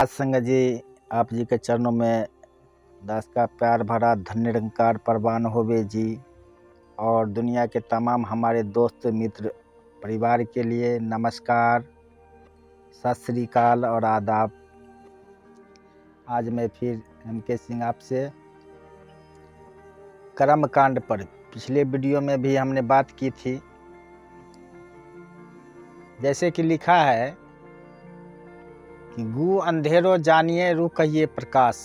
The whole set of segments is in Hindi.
संगत जी, आप जी के चरणों में दास का प्यार भरा धन्य निरंकार परवान होवे जी। और दुनिया के तमाम हमारे दोस्त मित्र परिवार के लिए नमस्कार, सत श्री अकाल और आदाब। आज मैं फिर MK सिंह आपसे कर्म कांड पर, पिछले वीडियो में भी हमने बात की थी। जैसे कि लिखा है कि गु अंधेरो जानिए रू कहिए प्रकाश,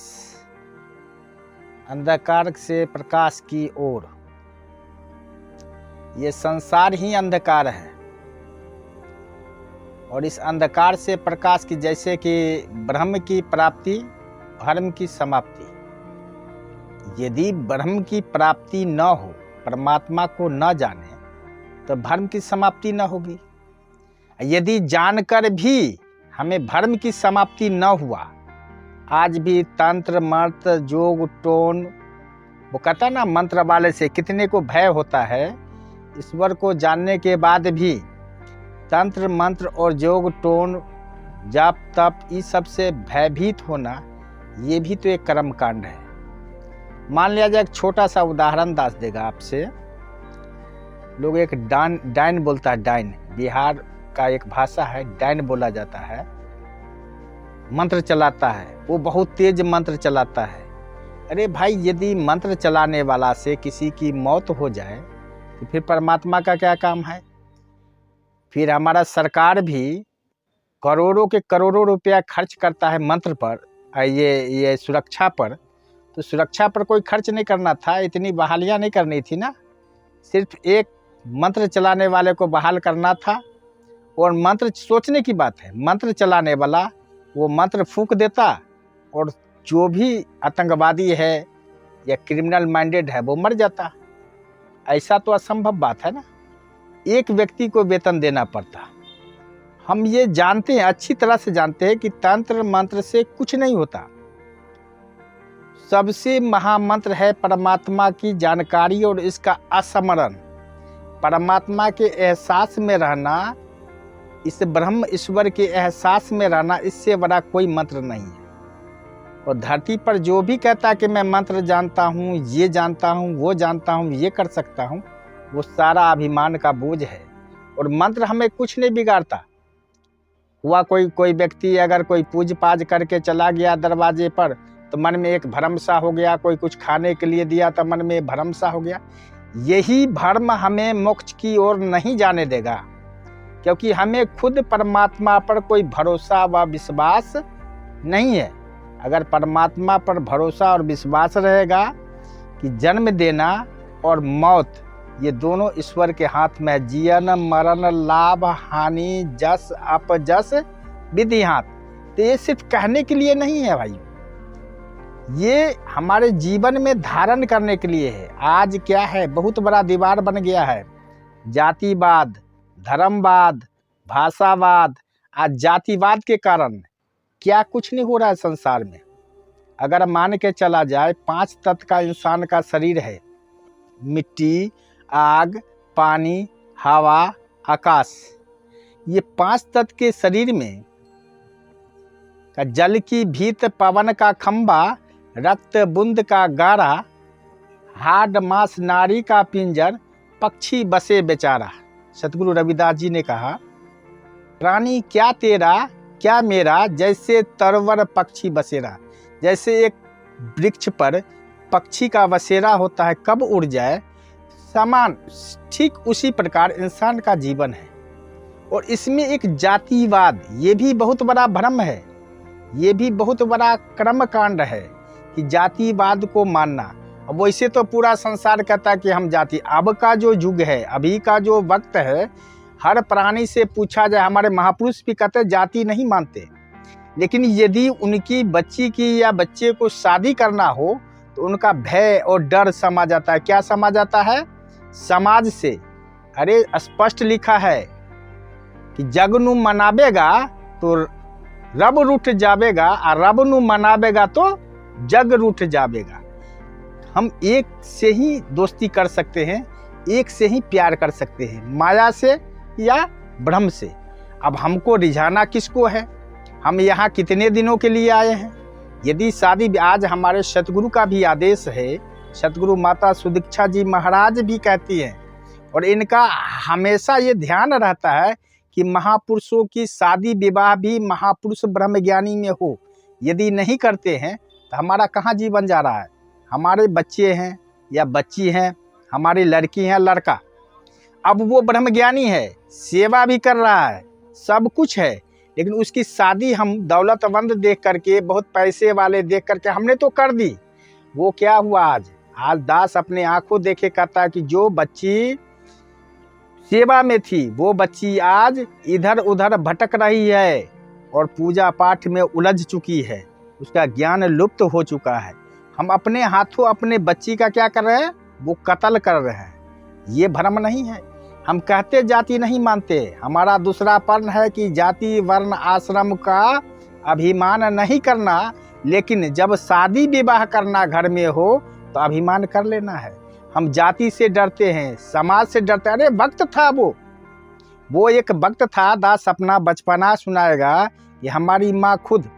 अंधकार से प्रकाश की ओर। ये संसार ही अंधकार है और इस अंधकार से प्रकाश की, जैसे कि ब्रह्म की प्राप्ति भ्रम की समाप्ति। यदि ब्रह्म की प्राप्ति न हो, परमात्मा को न जाने, तो भ्रम की समाप्ति न होगी। यदि जानकर भी हमें भ्रम की समाप्ति न हुआ, आज भी तंत्र मंत्र जोग टोन, वो कहता ना मंत्र वाले से कितने को भय होता है। ईश्वर को जानने के बाद भी तंत्र मंत्र और जोग टोन जाप तप इस सब से भयभीत होना, ये भी तो एक कर्म कांड है। मान लिया जाए, एक छोटा सा उदाहरण दास देगा आपसे। लोग एक डाइन बोलता है, डाइन बिहार का एक भाषा है, डाइन बोला जाता है। मंत्र चलाता है, वो बहुत तेज मंत्र चलाता है। अरे भाई, यदि मंत्र चलाने वाला से किसी की मौत हो जाए तो फिर परमात्मा का क्या काम है। फिर हमारा सरकार भी करोड़ों के करोड़ों रुपया खर्च करता है मंत्र पर, ये सुरक्षा पर। तो सुरक्षा पर कोई खर्च नहीं करना था, इतनी बहालियां नहीं करनी थी ना। सिर्फ एक मंत्र चलाने वाले को बहाल करना था। और मंत्र, सोचने की बात है, मंत्र चलाने वाला वो मंत्र फूंक देता और जो भी आतंकवादी है या क्रिमिनल माइंडेड है वो मर जाता। ऐसा तो असंभव बात है ना। एक व्यक्ति को वेतन देना पड़ता। हम ये जानते हैं, अच्छी तरह से जानते हैं कि तंत्र मंत्र से कुछ नहीं होता। सबसे महामंत्र है परमात्मा की जानकारी और इसका अस्मरण। परमात्मा के एहसास में रहना, इस ब्रह्म ईश्वर के एहसास में रहना, इससे बड़ा कोई मंत्र नहीं है। और धरती पर जो भी कहता है कि मैं मंत्र जानता हूँ, ये जानता हूँ, वो जानता हूँ, ये कर सकता हूँ, वो सारा अभिमान का बोझ है। और मंत्र हमें कुछ नहीं बिगाड़ता। हुआ कोई व्यक्ति अगर कोई पूज पाज करके चला गया दरवाजे पर, तो मन में एक भ्रम सा हो गया। कोई कुछ खाने के लिए दिया तो मन में भ्रम सा हो गया। यही भ्रम हमें मोक्ष की ओर नहीं जाने देगा, क्योंकि हमें खुद परमात्मा पर कोई भरोसा व विश्वास नहीं है। अगर परमात्मा पर भरोसा और विश्वास रहेगा कि जन्म देना और मौत ये दोनों ईश्वर के हाथ में है, जीवन मरण लाभ हानि जस अपजस विधि हाथ, तो ये सिर्फ कहने के लिए नहीं है भाई, ये हमारे जीवन में धारण करने के लिए है। आज क्या है, बहुत बड़ा दीवार बन गया है। जातिवाद, धर्मवाद, भाषावाद। आज जातिवाद के कारण क्या कुछ नहीं हो रहा है संसार में। अगर मान के चला जाए, 5 तत्व का इंसान का शरीर है, मिट्टी, आग, पानी, हवा, आकाश। ये 5 तत्व के शरीर में जल की भीत, पवन का खंबा, रक्त बूंद का गारा, हाड मांस नारी का पिंजर, पक्षी बसे बेचारा। सतगुरु रविदास जी ने कहा, प्राणी क्या तेरा क्या मेरा, जैसे तरवर पक्षी बसेरा। जैसे एक वृक्ष पर पक्षी का बसेरा होता है, कब उड़ जाए, समान ठीक उसी प्रकार इंसान का जीवन है। और इसमें एक जातिवाद, ये भी बहुत बड़ा भ्रम है, ये भी बहुत बड़ा कर्म कांड है कि जातिवाद को मानना। अब वैसे तो पूरा संसार कहता है कि हम जाति, अब का जो युग है, अभी का जो वक्त है, हर प्राणी से पूछा जाए, हमारे महापुरुष भी कहते जाति नहीं मानते। लेकिन यदि उनकी बच्ची की या बच्चे को शादी करना हो तो उनका भय और डर समा जाता है। क्या समा जाता है? समाज से। अरे स्पष्ट लिखा है कि जग नू मनावेगा तो रब रूठ जावेगा, और रब नू मनावेगा तो जग रूठ जावेगा। हम एक से ही दोस्ती कर सकते हैं, एक से ही प्यार कर सकते हैं, माया से या ब्रह्म से। अब हमको रिझाना किसको है? हम यहाँ कितने दिनों के लिए आए हैं? यदि शादी, आज हमारे सतगुरु का भी आदेश है, सतगुरु माता सुदीक्षा जी महाराज भी कहती हैं, और इनका हमेशा ये ध्यान रहता है कि महापुरुषों की शादी विवाह भी महापुरुष ब्रह्मज्ञानी में हो। यदि नहीं करते हैं तो हमारा कहाँ जीवन जा रहा है? हमारे बच्चे हैं या बच्ची हैं, हमारी लड़की है लड़का, अब वो ब्रह्मज्ञानी है, सेवा भी कर रहा है, सब कुछ है, लेकिन उसकी शादी हम दौलतमंद देख करके, बहुत पैसे वाले देख करके हमने तो कर दी। वो क्या हुआ आज दास अपने आंखों देखे कहता है कि जो बच्ची सेवा में थी वो बच्ची आज इधर उधर भटक रही है और पूजा पाठ में उलझ चुकी है, उसका ज्ञान लुप्त हो चुका है। हम अपने हाथों अपने बच्ची का क्या कर रहे हैं? वो कत्ल कर रहे हैं। ये भ्रम नहीं है। हम कहते जाति नहीं मानते, हमारा दूसरा पर्ण है कि जाति वर्ण आश्रम का अभिमान नहीं करना, लेकिन जब शादी विवाह करना घर में हो तो अभिमान कर लेना है। हम जाति से डरते हैं, समाज से डरते हैं। अरे वक्त था वो एक वक्त था, दास अपना बचपना सुनाएगा कि हमारी माँ खुद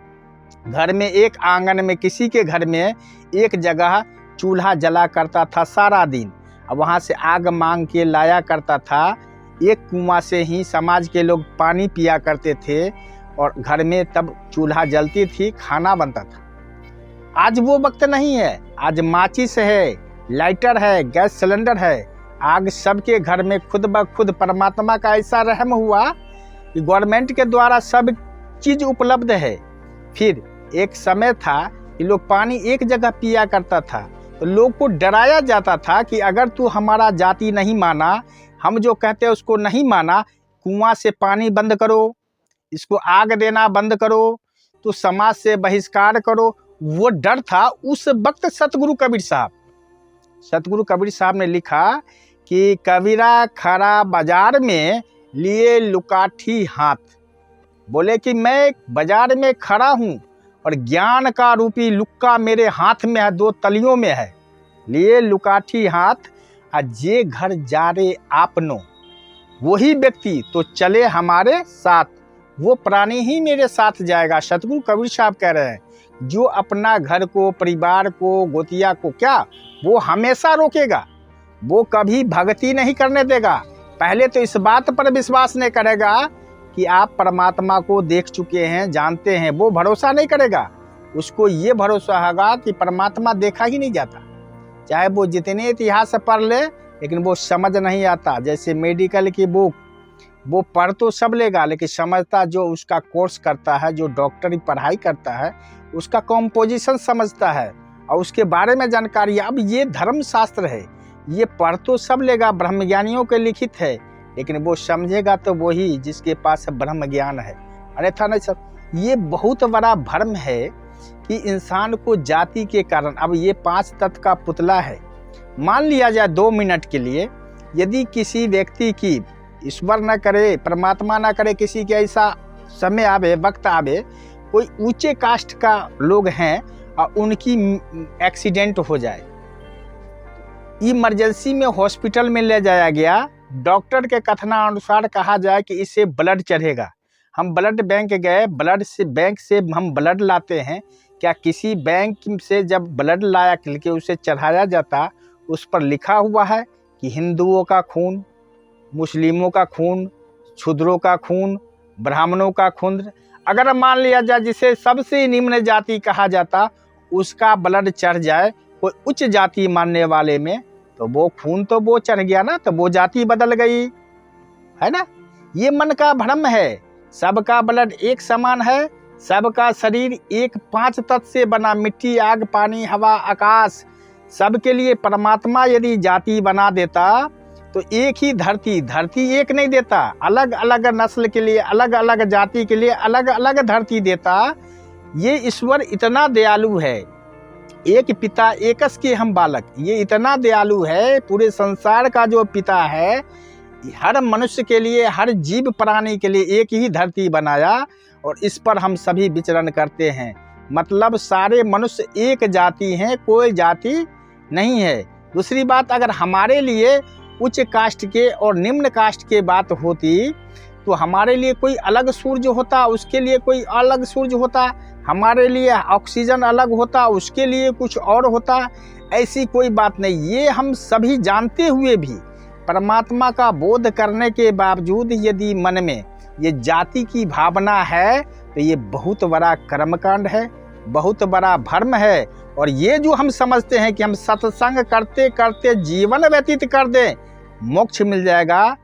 घर में एक आंगन में किसी के घर में एक जगह चूल्हा जला करता था सारा दिन, अब वहाँ से आग मांग के लाया करता था। एक कुआं से ही समाज के लोग पानी पिया करते थे और घर में तब चूल्हा जलती थी, खाना बनता था। आज वो वक्त नहीं है। आज माचिस है, लाइटर है, गैस सिलेंडर है, आग सबके घर में खुद ब खुद। परमात्मा का ऐसा रहम हुआ कि गवर्नमेंट के द्वारा सब चीज़ उपलब्ध है। फिर एक समय था कि लोग पानी एक जगह पिया करता था, तो लोग को डराया जाता था कि अगर तू हमारा जाति नहीं माना, हम जो कहते हैं उसको नहीं माना, कुआं से पानी बंद करो, इसको आग देना बंद करो, तो समाज से बहिष्कार करो। वो डर था उस वक्त। सतगुरु कबीर साहब ने लिखा कि कबीरा खरा बाजार में लिए लुकाठी हाथ, बोले कि मैं बाजार में खड़ा हूँ और ज्ञान का रूपी लुक्का मेरे हाथ में है, दो तलियों में है, लिए लुकाठी हाथ जे घर जा रे आपनो, वही व्यक्ति तो चले हमारे साथ, वो प्राणी ही मेरे साथ जाएगा। सतगुरु कबीर साहब कह रहे हैं, जो अपना घर को, परिवार को, गोतिया को क्या, वो हमेशा रोकेगा, वो कभी भक्ति नहीं करने देगा। पहले तो इस बात पर विश्वास नहीं करेगा कि आप परमात्मा को देख चुके हैं, जानते हैं, वो भरोसा नहीं करेगा। उसको ये भरोसा होगा कि परमात्मा देखा ही नहीं जाता। चाहे वो जितने इतिहास पढ़ ले, लेकिन वो समझ नहीं आता। जैसे मेडिकल की बुक, वो पढ़ तो सब लेगा, लेकिन समझता जो उसका कोर्स करता है, जो डॉक्टरी पढ़ाई करता है, उसका कॉम्पोजिशन समझता है और उसके बारे में जानकारी। अब ये धर्म शास्त्र है, ये पढ़ तो सब लेगा, ब्रह्मज्ञानियों के लिखित है, लेकिन वो समझेगा तो वही जिसके पास ब्रह्म ज्ञान है, अन्यथा नहीं। सब ये बहुत बड़ा भ्रम है कि इंसान को जाति के कारण, अब ये 5 तत्व का पुतला है। मान लिया जाए 2 मिनट के लिए, यदि किसी व्यक्ति की, ईश्वर न करे, परमात्मा न करे, किसी के ऐसा समय आवे, वक्त आवे, कोई ऊंचे कास्ट का लोग हैं और उनकी एक्सीडेंट हो जाए, इमरजेंसी में हॉस्पिटल में ले जाया गया, डॉक्टर के कथनानुसार कहा जाए कि इसे ब्लड चढ़ेगा। हम ब्लड बैंक गए, बैंक से हम ब्लड लाते हैं, क्या किसी बैंक से जब ब्लड लाया के उसे चढ़ाया जाता, उस पर लिखा हुआ है कि हिंदुओं का खून, मुस्लिमों का खून, क्षुद्रों का खून, ब्राह्मणों का खून? अगर मान लिया जाए जिसे सबसे निम्न जाति कहा जाता, उसका ब्लड चढ़ जाए कोई उच्च जाति मानने वाले में, तो वो खून तो वो चढ़ गया ना, तो वो जाति बदल गई, है ना। ये मन का भ्रम है। सबका ब्लड एक समान है, सबका शरीर एक 5 तत्व से बना, मिट्टी, आग, पानी, हवा, आकाश, सबके लिए परमात्मा यदि जाति बना देता तो एक ही धरती एक नहीं देता, अलग अलग नस्ल के लिए, अलग अलग जाति के लिए अलग अलग धरती देता। ये ईश्वर इतना दयालु है, एक पिता एकस के हम बालक, ये इतना दयालु है, पूरे संसार का जो पिता है, हर मनुष्य के लिए, हर जीव प्राणी के लिए एक ही धरती बनाया और इस पर हम सभी विचरण करते हैं। मतलब सारे मनुष्य एक जाति हैं, कोई जाति नहीं है। दूसरी बात, अगर हमारे लिए उच्च कास्ट के और निम्न कास्ट के बात होती तो हमारे लिए कोई अलग सूर्य होता, उसके लिए कोई अलग सूर्य होता, हमारे लिए ऑक्सीजन अलग होता, उसके लिए कुछ और होता। ऐसी कोई बात नहीं। ये हम सभी जानते हुए भी, परमात्मा का बोध करने के बावजूद यदि मन में ये जाति की भावना है तो ये बहुत बड़ा कर्मकांड है, बहुत बड़ा भ्रम है। और ये जो हम समझते हैं कि हम सत्संग करते करते जीवन व्यतीत कर दें, मोक्ष मिल जाएगा,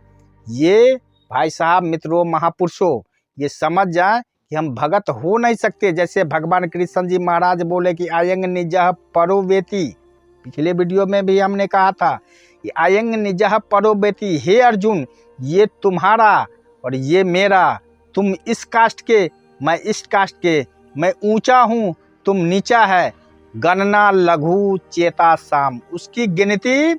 ये भाई साहब, मित्रों, महापुरुषों, ये समझ जाएं कि हम भगत हो नहीं सकते। जैसे भगवान कृष्ण जी महाराज बोले कि आयंग निजः परो वेति, पिछले वीडियो में भी हमने कहा था कि आयंग निजः परो वेति, हे अर्जुन, ये तुम्हारा और ये मेरा, तुम इस कास्ट के, मैं इस कास्ट के, मैं ऊंचा हूँ, तुम नीचा है। गणना लघु चेता साम, उसकी गिनती,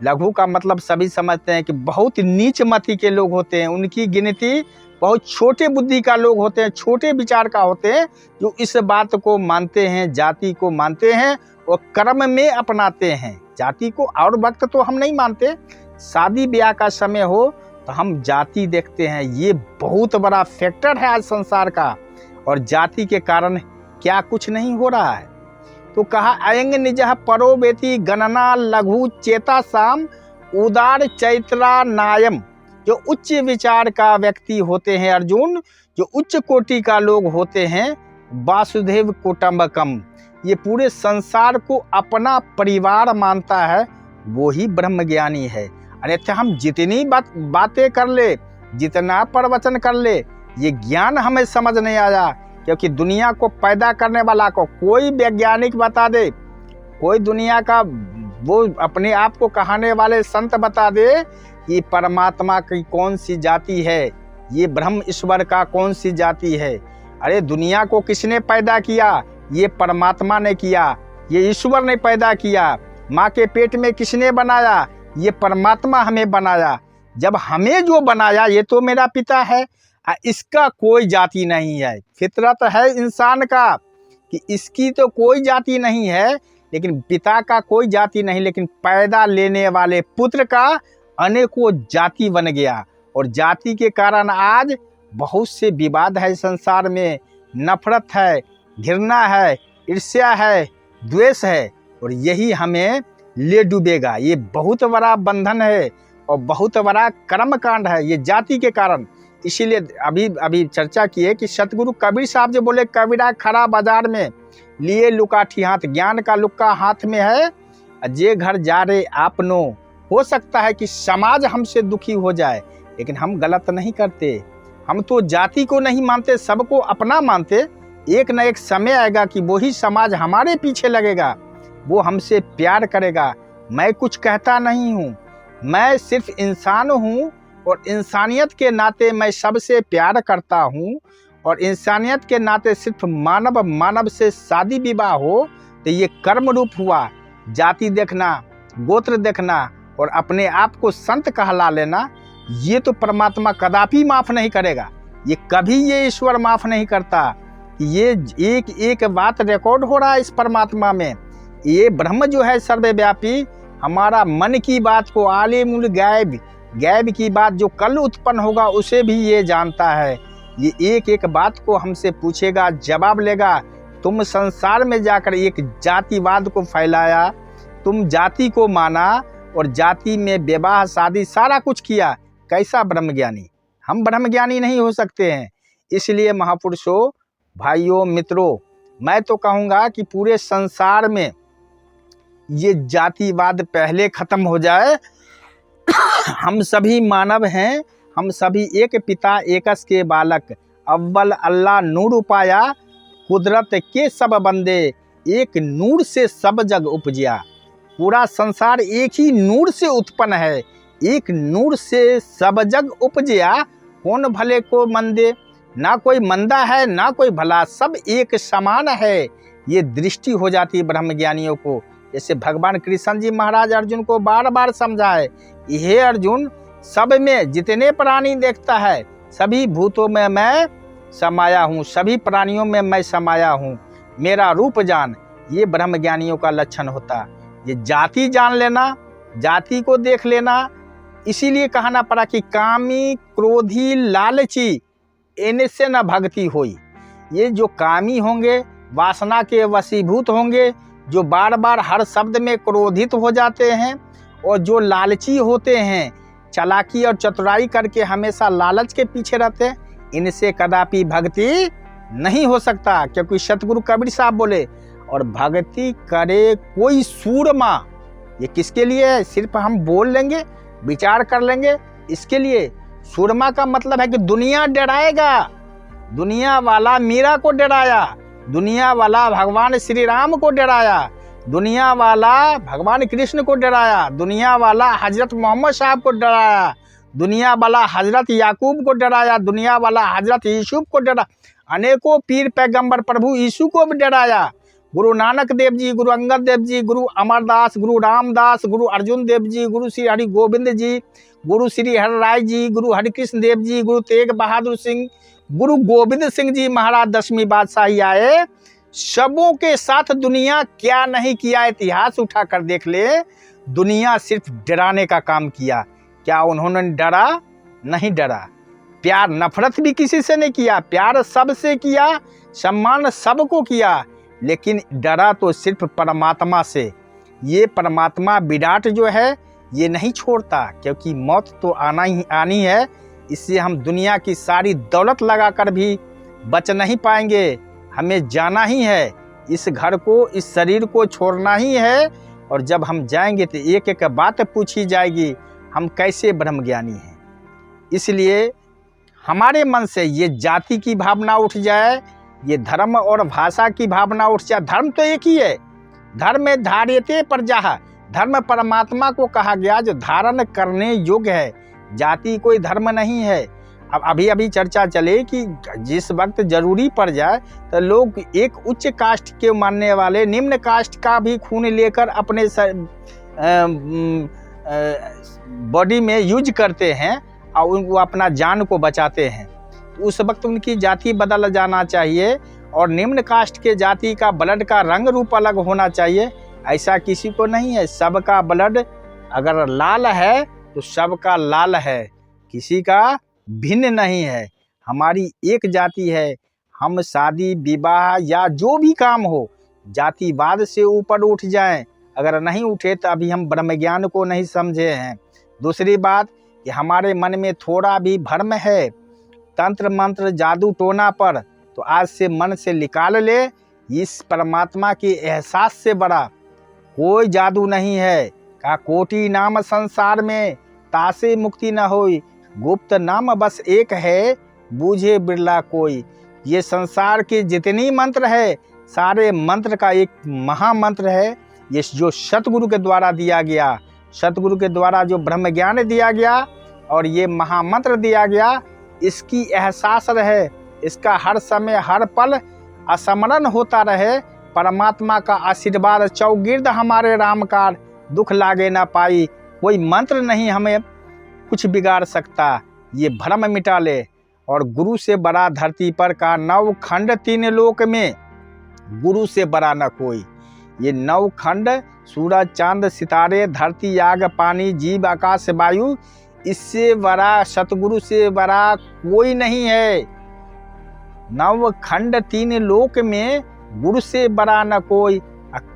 लघु का मतलब सभी समझते हैं कि बहुत नीच मति के लोग होते हैं, उनकी गिनती बहुत छोटे बुद्धि का लोग होते हैं, छोटे विचार का होते हैं, जो इस बात को मानते हैं, जाति को मानते हैं और कर्म में अपनाते हैं जाति को। और वक्त तो हम नहीं मानते, शादी ब्याह का समय हो तो हम जाति देखते हैं। ये बहुत बड़ा फैक्टर है आज संसार का, और जाति के कारण क्या कुछ नहीं हो रहा है। तो कहा अयंग निजः परो वेति गणना लघु चेता साम उदार चैत्रा नायम, जो उच्च विचार का व्यक्ति होते हैं अर्जुन, जो उच्च कोटि का लोग होते हैं, वासुदेव कुटुंबकम, ये पूरे संसार को अपना परिवार मानता है, वो ही ब्रह्मज्ञानी है। अन्यथा हम जितनी बातें कर ले, जितना प्रवचन कर ले, ये ज्ञान हमें समझ नहीं आया। क्योंकि दुनिया को पैदा करने वाला को कोई वैज्ञानिक बता दे, कोई दुनिया का वो अपने आप को कहाने वाले संत बता दे कि परमात्मा की कौन सी जाति है, ये ब्रह्म ईश्वर का कौन सी जाति है। अरे दुनिया को किसने पैदा किया? ये परमात्मा ने किया, ये ईश्वर ने पैदा किया। माँ के पेट में किसने बनाया? ये परमात्मा हमें बनाया। जब हमें जो बनाया, ये तो मेरा पिता है, इसका कोई जाति नहीं है। फितरत है इंसान का कि इसकी तो कोई जाति नहीं है, लेकिन पिता का कोई जाति नहीं, लेकिन पैदा लेने वाले पुत्र का अनेकों जाति बन गया। और जाति के कारण आज बहुत से विवाद है संसार में, नफरत है, घृणा है, ईर्ष्या है, द्वेष है, और यही हमें ले डूबेगा। ये बहुत बड़ा बंधन है और बहुत बड़ा कर्मकांड है, ये जाति के कारण। इसीलिए अभी चर्चा की है कि सतगुरु कबीर साहब जो बोले, कबीरा खड़ा बाजार में लिए लुकाठी हाथ, ज्ञान का लुक्का हाथ में है, जे घर जा रे आपनो। हो सकता है कि समाज हमसे दुखी हो जाए, लेकिन हम गलत नहीं करते। हम तो जाति को नहीं मानते, सबको अपना मानते। एक न एक समय आएगा कि वही समाज हमारे पीछे लगेगा, वो हमसे प्यार करेगा। मैं कुछ कहता नहीं हूँ, मैं सिर्फ इंसान हूँ, और इंसानियत के नाते मैं सबसे प्यार करता हूँ। और इंसानियत के नाते सिर्फ मानव से शादी विवाह हो तो ये कर्म रूप हुआ। जाति देखना, गोत्र देखना और अपने आप को संत कहला लेना, ये तो परमात्मा कदापि माफ़ नहीं करेगा। ये कभी ये ईश्वर माफ़ नहीं करता। ये एक एक बात रिकॉर्ड हो रहा है इस परमात्मा में। ये ब्रह्म जो है सर्वव्यापी, हमारा मन की बात को, आलिमुल गैब की बात जो कल उत्पन्न होगा उसे भी ये जानता है। ये एक एक बात को हमसे पूछेगा, जवाब लेगा। तुम संसार में जाकर एक जातिवाद को फैलाया, तुम जाति को माना और जाति में विवाह शादी सारा कुछ किया, कैसा ब्रह्मज्ञानी? हम ब्रह्मज्ञानी नहीं हो सकते हैं। इसलिए महापुरुषों, भाइयों, मित्रों, मैं तो कहूँगा कि पूरे संसार में ये जातिवाद पहले खत्म हो जाए। हम सभी मानव हैं, हम सभी एक पिता एकस के बालक, अव्वल अल्लाह नूर उपाया, कुदरत के सब बंदे, एक नूर से सब जग उपजिया। पूरा संसार एक ही नूर से उत्पन्न है, एक नूर से सब जग उपजिया। कौन भले को मंदे, ना कोई मंदा है ना कोई भला, सब एक समान है। ये दृष्टि हो जाती है ब्रह्मज्ञानियों को। जैसे भगवान कृष्ण जी महाराज अर्जुन को बार बार समझाए, हे अर्जुन, सब में जितने प्राणी देखता है, सभी भूतों में मैं समाया हूँ, सभी प्राणियों में मैं समाया हूँ, मेरा रूप जान। ये ब्रह्मज्ञानियों का लक्षण होता। ये जाति जान लेना, जाति को देख लेना, इसीलिए कहना पड़ा कि कामी क्रोधी लालची इनसे न भक्ति होई। ये जो कामी होंगे, वासना के वशीभूत होंगे, जो बार बार हर शब्द में क्रोधित हो जाते हैं, और जो लालची होते हैं, चालाकी और चतुराई करके हमेशा लालच के पीछे रहते हैं, इनसे कदापि भक्ति नहीं हो सकता। क्योंकि सतगुरु कबीर साहब बोले, और भक्ति करे कोई सूरमा। ये किसके लिए है? सिर्फ हम बोल लेंगे, विचार कर लेंगे, इसके लिए। सूरमा का मतलब है कि दुनिया डराएगा। दुनिया वाला मीरा को डराया, दुनिया वाला भगवान श्री राम को डराया, दुनिया वाला भगवान कृष्ण को डराया, दुनिया वाला हजरत मोहम्मद साहब को डराया, दुनिया वाला हजरत याकूब को डराया, दुनिया वाला हजरत यूसुफ को डरा, अनेकों पीर पैगंबर प्रभु यीशु को भी डराया। गुरु नानक देव जी, गुरु अंगद देव जी, गुरु अमरदास, गुरु रामदास, गुरु अर्जुन देव जी, गुरु श्री हरि गोविंद जी, गुरु श्री हर राय जी, गुरु हरिकृष्ण देव जी, गुरु तेग बहादुर सिंह, गुरु गोविंद सिंह जी महाराज 10वीं बादशाही आए। सबों के साथ दुनिया क्या नहीं किया, इतिहास उठा कर देख ले। दुनिया सिर्फ डराने का काम किया। क्या उन्होंने डरा? नहीं डरा। प्यार नफरत भी किसी से नहीं किया, प्यार सबसे किया, सम्मान सबको किया, लेकिन डरा तो सिर्फ परमात्मा से। ये परमात्मा विराट जो है ये नहीं छोड़ता, क्योंकि मौत तो आनी है। इससे हम दुनिया की सारी दौलत लगाकर भी बच नहीं पाएंगे। हमें जाना ही है, इस घर को, इस शरीर को छोड़ना ही है। और जब हम जाएंगे तो एक एक बात पूछी जाएगी, हम कैसे ब्रह्म ज्ञानी हैं। इसलिए हमारे मन से ये जाति की भावना उठ जाए, ये धर्म और भाषा की भावना उठ जाए। धर्म तो एक ही है, धर्म धार्यते प्रजाः। धर्म परमात्मा को कहा गया जो धारण करने योग्य है, जाति कोई धर्म नहीं है। अब अभी चर्चा चले कि जिस वक्त जरूरी पड़ जाए तो लोग एक उच्च कास्ट के मानने वाले निम्न कास्ट का भी खून लेकर अपने बॉडी में यूज करते हैं और वो अपना जान को बचाते हैं। उस वक्त उनकी जाति बदल जाना चाहिए और निम्न कास्ट के जाति का ब्लड का रंग रूप अलग होना चाहिए। ऐसा किसी को नहीं है। सबका ब्लड अगर लाल है तो सबका लाल है, किसी का भिन्न नहीं है। हमारी एक जाति है। हम शादी विवाह या जो भी काम हो जातिवाद से ऊपर उठ जाएं। अगर नहीं उठे तो अभी हम ब्रह्म ज्ञान को नहीं समझे हैं। दूसरी बात कि हमारे मन में थोड़ा भी भ्रम है तंत्र मंत्र जादू टोना पर, तो आज से मन से निकाल ले। इस परमात्मा के एहसास से बड़ा कोई जादू नहीं है। का कोटि नाम संसार में तासे मुक्ति न होई, गुप्त नाम बस एक है बूझे बिरला कोई। ये संसार के जितनी मंत्र है सारे मंत्र का एक महामंत्र है, ये जो सतगुरु के द्वारा दिया गया, सतगुरु के द्वारा जो ब्रह्म ज्ञान दिया गया और ये महामंत्र दिया गया, इसकी एहसास रहे, इसका हर समय हर पल स्मरण होता रहे। परमात्मा का आशीर्वाद चौगिर्द हमारे रामकार, दुख लागे ना पाई। कोई मंत्र नहीं हमें कुछ बिगाड़ सकता। ये भ्रम मिटा ले। और गुरु से बड़ा धरती पर का 9 खंड 3 लोक में, गुरु से बड़ा न कोई। ये 9 खंड सूरज चांद सितारे धरती आग पानी जीव आकाश वायु, इससे बड़ा सतगुरु से बड़ा कोई नहीं है। 9 खंड 3 लोक में गुरु से बड़ा न कोई।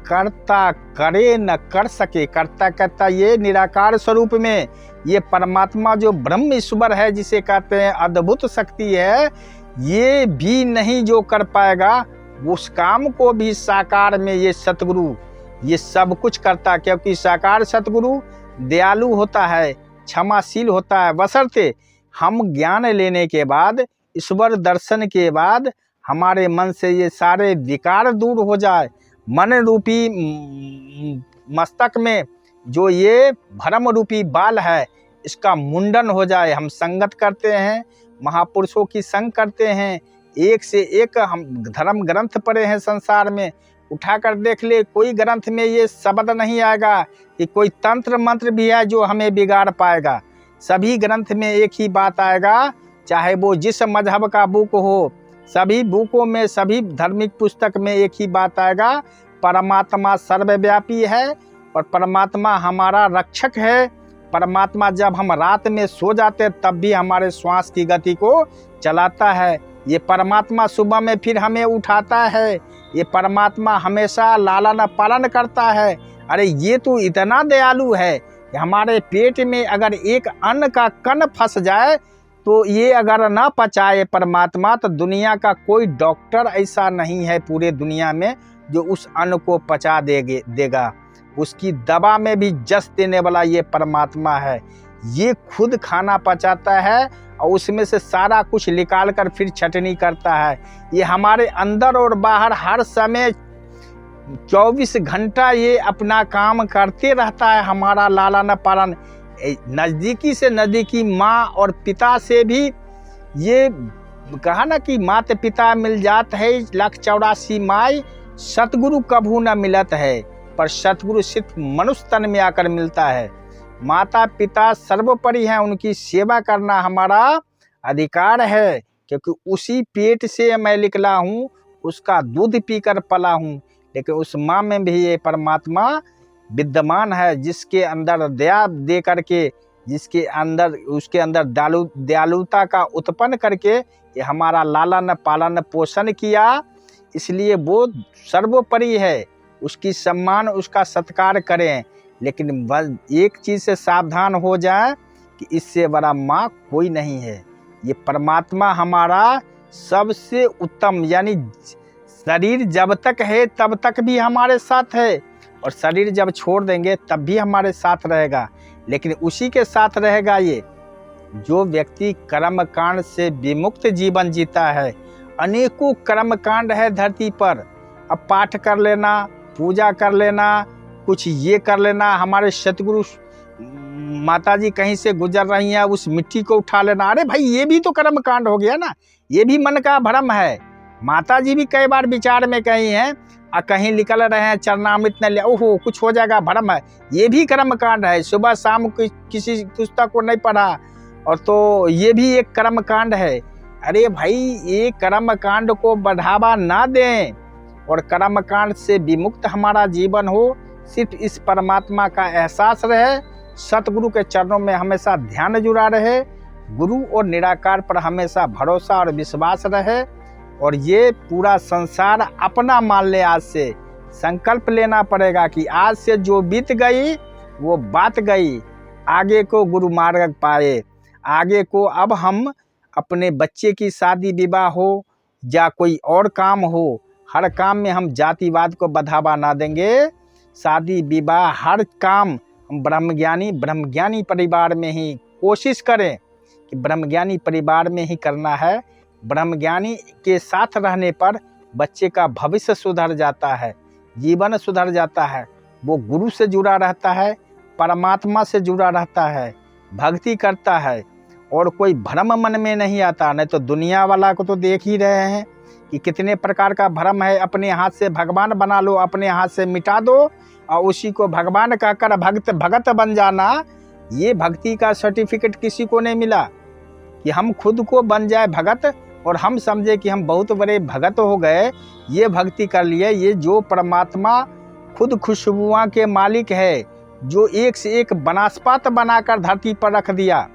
करता करे न कर सके, करता करता ये निराकार स्वरूप में ये परमात्मा जो ब्रह्म ईश्वर है, जिसे कहते हैं अद्भुत शक्ति है, ये भी नहीं जो कर पाएगा उस काम को भी साकार में ये सतगुरु ये सब कुछ करता। क्योंकि साकार सतगुरु दयालु होता है, क्षमाशील होता है, बशर्ते हम ज्ञान लेने के बाद, ईश्वर दर्शन के बाद हमारे मन से ये सारे विकार दूर हो जाए। मन रूपी मस्तक में जो ये भ्रम रूपी बाल है इसका मुंडन हो जाए। हम संगत करते हैं, महापुरुषों की संग करते हैं, एक से एक हम धर्म ग्रंथ पढ़े हैं संसार में, उठाकर देख ले कोई ग्रंथ में ये शब्द नहीं आएगा कि कोई तंत्र मंत्र भी है जो हमें बिगाड़ पाएगा। सभी ग्रंथ में एक ही बात आएगा, चाहे वो जिस मजहब का बुक हो, सभी बुकों में, सभी धार्मिक पुस्तक में एक ही बात आएगा, परमात्मा सर्वव्यापी है और परमात्मा हमारा रक्षक है। परमात्मा जब हम रात में सो जाते तब भी हमारे श्वास की गति को चलाता है। ये परमात्मा सुबह में फिर हमें उठाता है। ये परमात्मा हमेशा लालन पालन करता है। अरे ये तो इतना दयालु है कि हमारे पेट में अगर एक अन्न का कण फंस जाए तो ये अगर ना पचाए परमात्मा, तो दुनिया का कोई डॉक्टर ऐसा नहीं है पूरे दुनिया में जो उस अन्न को पचा देगा। उसकी दवा में भी जस देने वाला ये परमात्मा है। ये खुद खाना पचाता है और उसमें से सारा कुछ निकाल कर फिर छटनी करता है। ये हमारे अंदर और बाहर हर समय 24 घंटा ये अपना काम करते रहता है। हमारा लालन पालन नज़दीकी से नज़दीकी माँ और पिता से भी, ये कहा ना कि माता पिता मिल जात है 184 माई, सतगुरु कभू न मिलत है, पर सतगुरु सिर्फ मनुष्य तन में आकर मिलता है। माता पिता सर्वोपरि हैं, उनकी सेवा करना हमारा अधिकार है, क्योंकि उसी पेट से मैं निकला हूँ, उसका दूध पीकर पला हूँ। लेकिन उस माँ में भी ये परमात्मा विद्यमान है, जिसके अंदर दया दे करके, जिसके अंदर उसके अंदर दयालुता का उत्पन्न करके ये हमारा लालन पालन पोषण किया। इसलिए वो सर्वोपरि है, उसकी सम्मान उसका सत्कार करें। लेकिन बस एक चीज़ से सावधान हो जाए कि इससे बड़ा माँ कोई नहीं है। ये परमात्मा हमारा सबसे उत्तम, यानी शरीर जब तक है तब तक भी हमारे साथ है, और शरीर जब छोड़ देंगे तब भी हमारे साथ रहेगा। लेकिन उसी के साथ रहेगा ये जो व्यक्ति कर्म कांड से विमुक्त जीवन जीता है। अनेकों कर्म कांड है धरती पर। अब पाठ कर लेना, पूजा कर लेना, कुछ ये कर लेना, हमारे सतगुरु माता जी कहीं से गुजर रही हैं, उस मिट्टी को उठा लेना। अरे भाई ये भी तो कर्म कांड हो गया ना, ये भी मन का भ्रम है। माता जी भी कई बार विचार में कही हैं, कहीं निकल रहे हैं चरणामृत न ले, ओहो कुछ हो जाएगा, भ्रम है। ये भी कर्म कांड है। सुबह शाम किसी पुस्तक को नहीं पढ़ा और तो ये भी एक कर्म कांड है। अरे भाई ये कर्म कांड को बढ़ावा ना दें और कर्म कांड से विमुक्त हमारा जीवन हो। सिर्फ इस परमात्मा का एहसास रहे, सतगुरु के चरणों में हमेशा ध्यान जुड़ा रहे, गुरु और निराकार पर हमेशा भरोसा और विश्वास रहे, और ये पूरा संसार अपना मान ले। आज से संकल्प लेना पड़ेगा कि आज से जो बीत गई वो बात गई, आगे को गुरु मार्ग पाए। आगे को अब हम अपने बच्चे की शादी विवाह हो या कोई और काम हो, हर काम में हम जातिवाद को बढ़ावा ना देंगे। शादी विवाह हर काम हम ब्रह्मज्ञानी परिवार में ही कोशिश करें कि ब्रह्मज्ञानी परिवार में ही करना है। ब्रह्मज्ञानी के साथ रहने पर बच्चे का भविष्य सुधर जाता है, जीवन सुधर जाता है, वो गुरु से जुड़ा रहता है, परमात्मा से जुड़ा रहता है, भक्ति करता है, और कोई भ्रम मन में नहीं आता। नहीं तो दुनिया वाला को तो देख ही रहे हैं कि कितने प्रकार का भ्रम है। अपने हाथ से भगवान बना लो, अपने हाथ से मिटा दो और उसी को भगवान कहकर भगत बन जाना। ये भक्ति का सर्टिफिकेट किसी को नहीं मिला कि हम खुद को बन जाए भगत और हम समझे कि हम बहुत बड़े भगत हो गए, ये भक्ति कर लिए। ये जो परमात्मा खुद खुशबुआं के मालिक है, जो एक से एक वनस्पत बनाकर धरती पर रख दिया,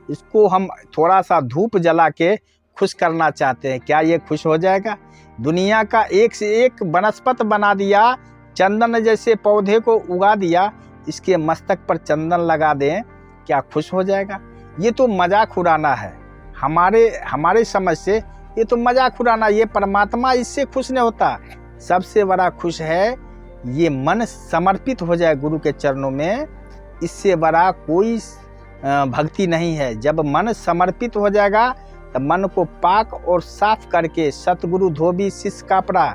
इसको हम थोड़ा सा धूप जला के खुश करना चाहते हैं। क्या ये खुश हो जाएगा? दुनिया का एक से एक वनस्पत बना दिया, चंदन जैसे पौधे को उगा दिया, इसके मस्तक पर चंदन लगा दें, क्या खुश हो जाएगा? ये तो मजाक उड़ाना है। हमारे समझ से ये तो मजाक उड़ाना। ये परमात्मा इससे खुश नहीं होता। सबसे बड़ा खुश है ये मन समर्पित हो जाए गुरु के चरणों में। इससे बड़ा कोई भक्ति नहीं है। जब मन समर्पित हो जाएगा तब मन को पाक और साफ करके सतगुरु धोबी शिष्य कपड़ा,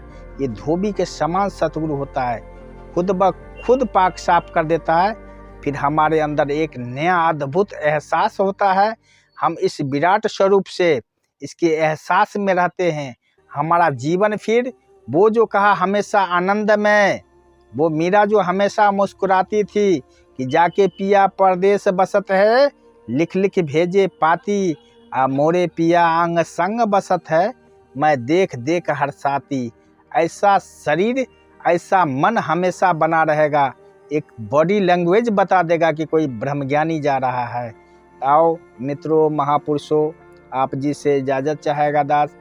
ये धोबी के समान सतगुरु होता है, खुद ब खुद पाक साफ कर देता है। फिर हमारे अंदर एक नया अद्भुत एहसास होता है। हम इस विराट स्वरूप से, इसके एहसास में रहते हैं। हमारा जीवन फिर वो जो कहा हमेशा आनंदमय, वो मीरा जो हमेशा मुस्कुराती थी कि जाके पिया परदेश बसत है, लिख लिख भेजे पाती, मोरे पिया अंग संग बसत है, मैं देख देख हरसाती। ऐसा शरीर, ऐसा मन हमेशा बना रहेगा। एक बॉडी लैंग्वेज बता देगा कि कोई ब्रह्मज्ञानी जा रहा है। आओ मित्रों, महापुरुषों, आप जी से इजाज़त चाहेगा दास,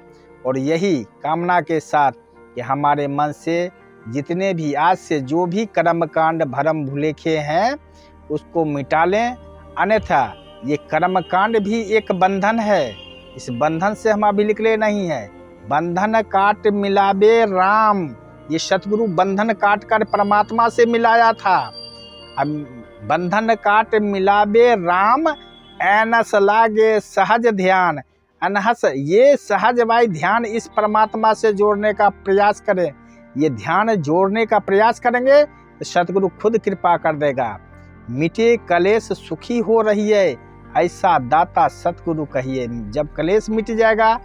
और यही कामना के साथ कि हमारे मन से जितने भी आज से जो भी कर्मकांड भरम भुलेखे हैं उसको मिटा लें। अन्यथा ये कर्मकांड भी एक बंधन है, इस बंधन से हम अभी निकले नहीं हैं। बंधन काट मिलाबे राम, ये सतगुरु बंधन काट कर परमात्मा से मिलाया था। अब बंधन काट मिलाबे राम, ऐनस लागे सहज ध्यान अनहस, ये सहज भाई ध्यान इस परमात्मा से जोड़ने का प्रयास करें। ये ध्यान जोड़ने का प्रयास करेंगे तो सतगुरु खुद कृपा कर देगा। मिटे कलेश सुखी हो रही है, ऐसा दाता सतगुरु कहिए। जब कलेश मिट जाएगा,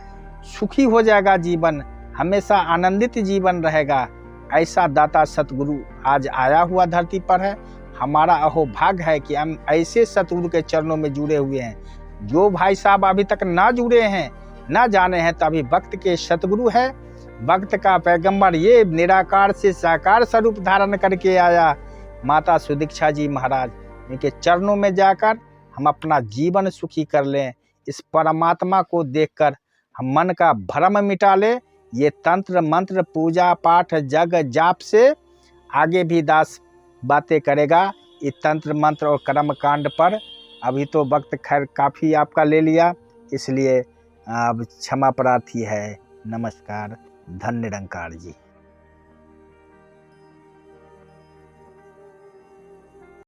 सुखी हो जाएगा जीवन, हमेशा आनंदित जीवन रहेगा, ऐसा दाता सतगुरु आज आया हुआ धरती पर है। हमारा अहोभाग्य है कि हम ऐसे सतगुरु के चरणों में जुड़े हुए हैं। जो भाई साहब अभी तक ना जुड़े हैं, ना जाने हैं, तो अभी वक्त के सतगुरु है, वक्त का पैगंबर, ये निराकार से साकार स्वरूप धारण करके आया माता सुदीक्षा जी महाराज। इनके चरणों में जाकर हम अपना जीवन सुखी कर लें। इस परमात्मा को देखकर हम मन का भ्रम मिटा लें। ये तंत्र मंत्र पूजा पाठ जग जाप से आगे भी दास बातें करेगा, ये तंत्र मंत्र और कर्म कांड पर। अभी तो वक्त खैर काफ़ी आपका ले लिया, इसलिए अब क्षमा प्रार्थी है। नमस्कार, धन्य निरंकार जी।